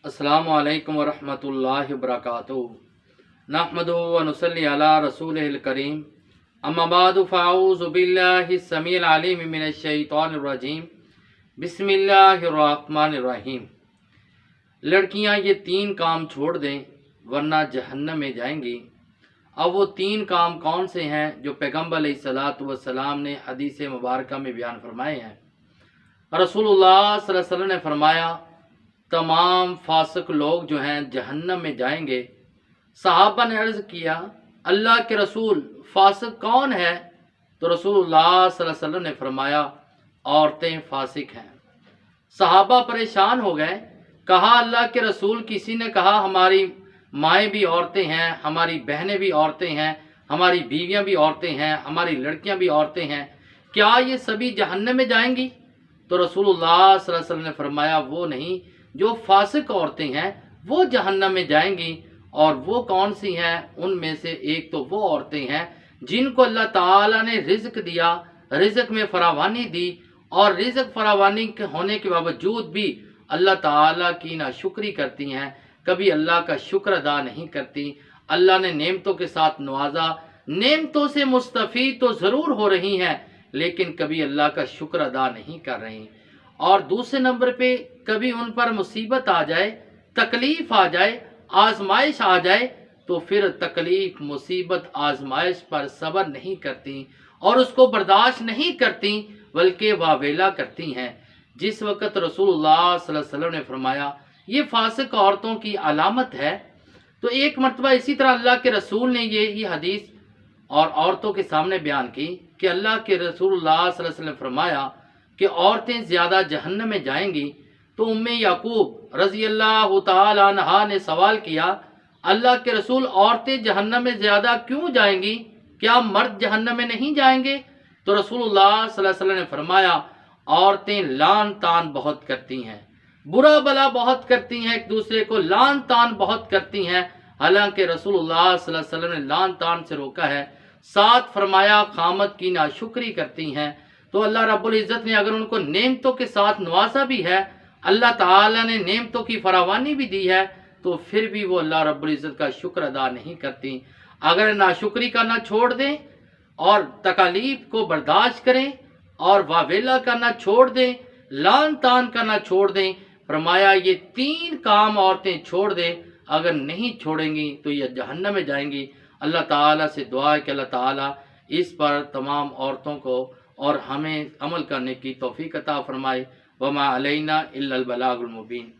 अस्सलामु अलैकुम वरहमतुल्लाहि वबरकातुहू। नहमदुहु व नुसल्ली अला रसूलिहिल करीम। अम्मा बादु फ़अऊज़ु बिल्लाहिस समीइल अलीम मिनश शैतानिर रजीम। बिस्मिल्लाहिर रहमानिर रहीम। लड़कियां ये 3 काम छोड़ दें वरना जहन्नम में जाएंगी। अब वो 3 काम कौन से हैं जो पैगम्बर अलैहिस्सलातु वस्सलाम ने हदीस मुबारक में बयान फरमाए हैं। रसूलुल्लाह सल्लल्लाहु अलैहि वसल्लम ने फरमाया, तमाम फासिक लोग जो हैं जहन्नम में जाएंगे। सहाबा ने अर्ज़ किया, अल्लाह के रसूल फासिक कौन है? तो रसूलुल्लाह सल्लल्लाहु अलैहि वसल्लम ने फरमाया, औरतें फासिक हैं। सहाबा परेशान हो गए, कहा अल्लाह के रसूल, किसी ने कहा हमारी माएँ भी औरतें हैं, हमारी बहनें भी औरतें हैं, हमारी बीवियां भी औरतें हैं, हमारी लड़कियां भी औरतें हैं, क्या ये सभी जहन्नम में जाएंगी? तो रसूलुल्लाह सल्लल्लाहु अलैहि वसल्लम ने फरमाया, वो नहीं, जो फासिक औरतें हैं वो जहन्नम में जाएंगी। और वो कौन सी हैं? उनमें से एक तो वो औरतें हैं जिनको अल्लाह ताला ने रिज़्क दिया, रिज़्क में फरावानी दी, और रिज़्क फरावानी के होने के बावजूद भी अल्लाह ताला की नाशुक्री करती हैं, कभी अल्लाह का शुक्र अदा नहीं करती। अल्लाह ने नेमतों के साथ नवाजा, नेमतों से मुस्तफ़ी तो ज़रूर हो रही हैं, लेकिन कभी अल्लाह का शुक्र अदा नहीं कर रही। और दूसरे नंबर पे कभी उन पर मुसीबत आ जाए, तकलीफ़ आ जाए, आजमाइश आ जाए, तो फिर तकलीफ़, मुसीबत, आजमाइश पर सब्र नहीं करती और उसको बर्दाश्त नहीं करती, बल्कि वावेला करती हैं। जिस वक़्त रसूलुल्लाह सल्लल्लाहु अलैहि वसल्लम ने फरमाया ये फासिक औरतों की अलामत है, तो एक मरतबा इसी तरह अल्लाह के रसूल ने ये हदीस और औरतों के सामने बयान की कि अल्लाह के रसूलुल्लाह सल्लल्लाहु अलैहि वसल्लम ने फरमाया कि औरतें ज़्यादा जहन्नम में जाएंगी। तो उम्मे याकूब रज़ी अल्लाह तआला अन्हा ने सवाल किया, अल्लाह के रसूल, औरतें जहन्नम में ज़्यादा क्यों जाएंगी? क्या मर्द जहन्नम में नहीं जाएंगे? तो रसूलुल्लाह सल्लल्लाहु अलैहि वसल्लम ने फरमाया, औरतें लान तान बहुत करती हैं, बुरा भला बहुत करती हैं, एक दूसरे को लान तान बहुत करती हैं। हालांकि रसूलुल्लाह सल्लल्लाहु अलैहि वसल्लम ने लान तान से रोका है, साथ फरमाया खामद की नाशुक्री करती हैं। तो अल्लाह रब्बुल इज़्ज़त ने अगर उनको नेमतों के साथ नवाजा भी है, अल्लाह ताला ने नेमतों की फरावानी भी दी है, तो फिर भी वो अल्लाह रब्बुल इज़्ज़त का शुक्र अदा नहीं करती। अगर नाशुक्री करना छोड़ दें और तकालीफ को बर्दाश्त करें और वावेला करना छोड़ दें, लान तान करना छोड़ दें, फरमाया ये 3 काम औरतें छोड़ दें, अगर नहीं छोड़ेंगी तो ये जहन्नम में जाएंगी। अल्लाह ताला से दुआ है कि अल्लाह ताला इस पर तमाम औरतों को और हमें अमल करने की तौफीक अता फरमाए। वमा अलैना इल्लल बलागुल मुबीन।